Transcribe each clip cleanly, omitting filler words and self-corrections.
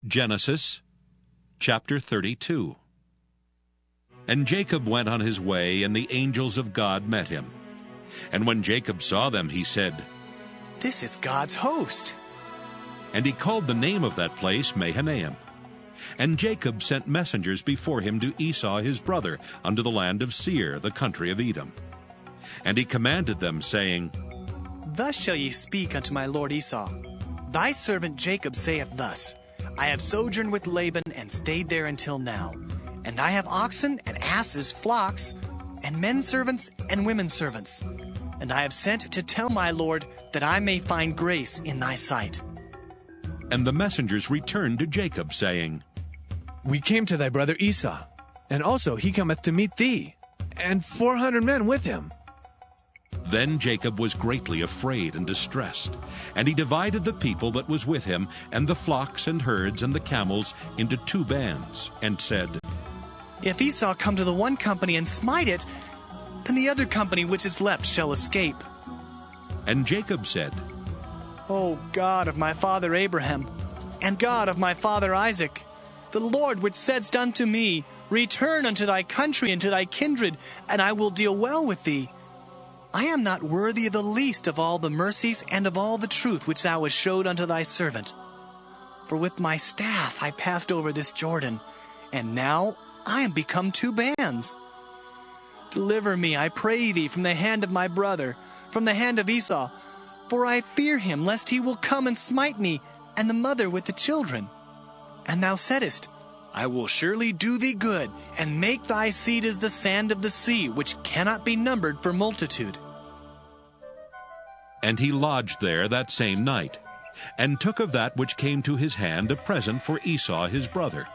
Genesis chapter 32. And Jacob went on his way, and the angels of God met him. And when Jacob saw them, he said, "This is God's host." And he called the name of that place Mahanaim. And Jacob sent messengers before him to Esau his brother unto the land of Seir, the country of Edom. And he commanded them, saying, "Thus shall ye speak unto my lord Esau. Thy servant Jacob saith thus, I have sojourned with Laban, and stayed there until now. And I have oxen and asses, flocks, and men servants and women servants. And I have sent to tell my lord, that I may find grace in thy sight." And the messengers returned to Jacob, saying, "We came to thy brother Esau, and also he cometh to meet thee, and 400 men with him." Then Jacob was greatly afraid and distressed, and he divided the people that was with him, and the flocks and herds and the camels, into 2 bands, and said, "If Esau come to the one company and smite it, then the other company which is left shall escape." And Jacob said, "O God of my father Abraham, and God of my father Isaac, the Lord which saidst unto me, Return unto thy country and to thy kindred, and I will deal well with thee. I am not worthy of the least of all the mercies and of all the truth which thou hast showed unto thy servant. For with my staff I passed over this Jordan, and now I am become 2 bands. Deliver me, I pray thee, from the hand of my brother, from the hand of Esau, for I fear him, lest he will come and smite me, and the mother with the children. And thou saidst, I will surely do thee good, and make thy seed as the sand of the sea, which cannot be numbered for multitude." And he lodged there that same night, and took of that which came to his hand a present for Esau his brother,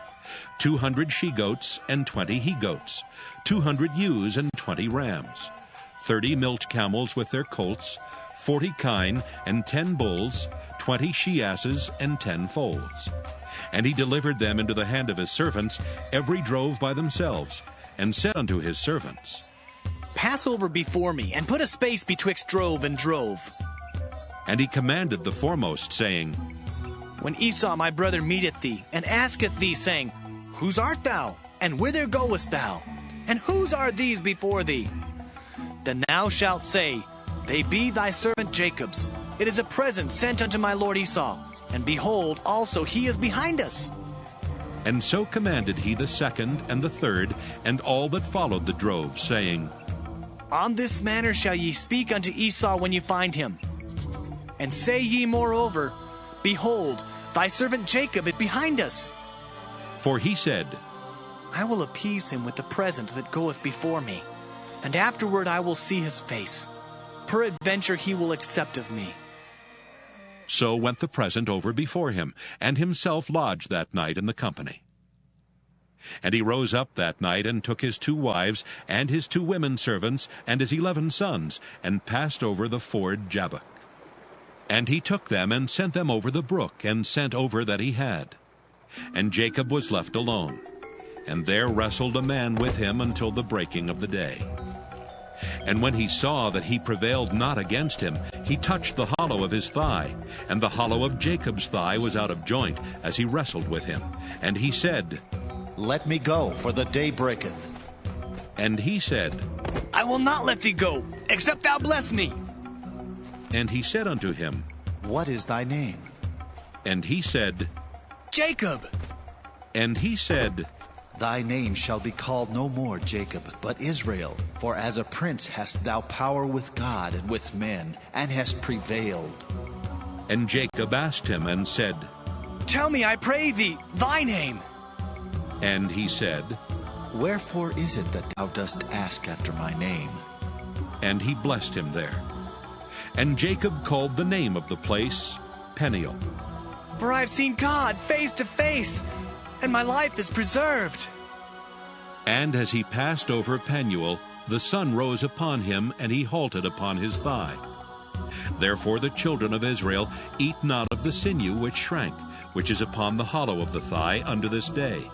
200 she-goats and 20 he-goats, 200 ewes and 20 rams, 30 milch camels with their colts, 40 kine and 10 bulls, 20 she-asses and 10 foals. And he delivered them into the hand of his servants, every drove by themselves, and said unto his servants, "Pass over before me, and put a space betwixt drove and drove." And he commanded the foremost, saying, "When Esau my brother meeteth thee, and asketh thee, saying, Whose art thou? And whither goest thou? And whose are these before thee? Then thou shalt say, They be thy servant Jacob's. It is a present sent unto my lord Esau. And behold, also he is behind us." And so commanded he the second and the third, and all that followed the drove, saying, "On this manner shall ye speak unto Esau when ye find him. And say ye moreover, Behold, thy servant Jacob is behind us." For he said, "I will appease him with the present that goeth before me, and afterward I will see his face. Peradventure he will accept of me." So went the present over before him, and himself lodged that night in the company. And he rose up that night, and took his 2 wives, and his 2 women servants, and his 11 sons, and passed over the ford Jabbok. And he took them, and sent them over the brook, and sent over that he had. And Jacob was left alone, and there wrestled a man with him until the breaking of the day. And when he saw that he prevailed not against him, he touched the hollow of his thigh, and the hollow of Jacob's thigh was out of joint, as he wrestled with him. And he said, "Let me go, for the day breaketh." And he said, "I will not let thee go, except thou bless me." And he said unto him, "What is thy name?" And he said, "Jacob." And he said, "Thy name shall be called no more Jacob, but Israel, for as a prince hast thou power with God and with men, and hast prevailed." And Jacob asked him and said, "Tell me, I pray thee, thy name." And he said, "Wherefore is it that thou dost ask after my name?" And he blessed him there. And Jacob called the name of the place Peniel. "For I have seen God face to face, and my life is preserved." And as he passed over Penuel, the sun rose upon him, and he halted upon his thigh. Therefore the children of Israel eat not of the sinew which shrank, which is upon the hollow of the thigh unto this day,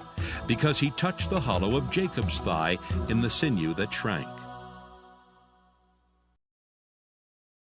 because he touched the hollow of Jacob's thigh in the sinew that shrank.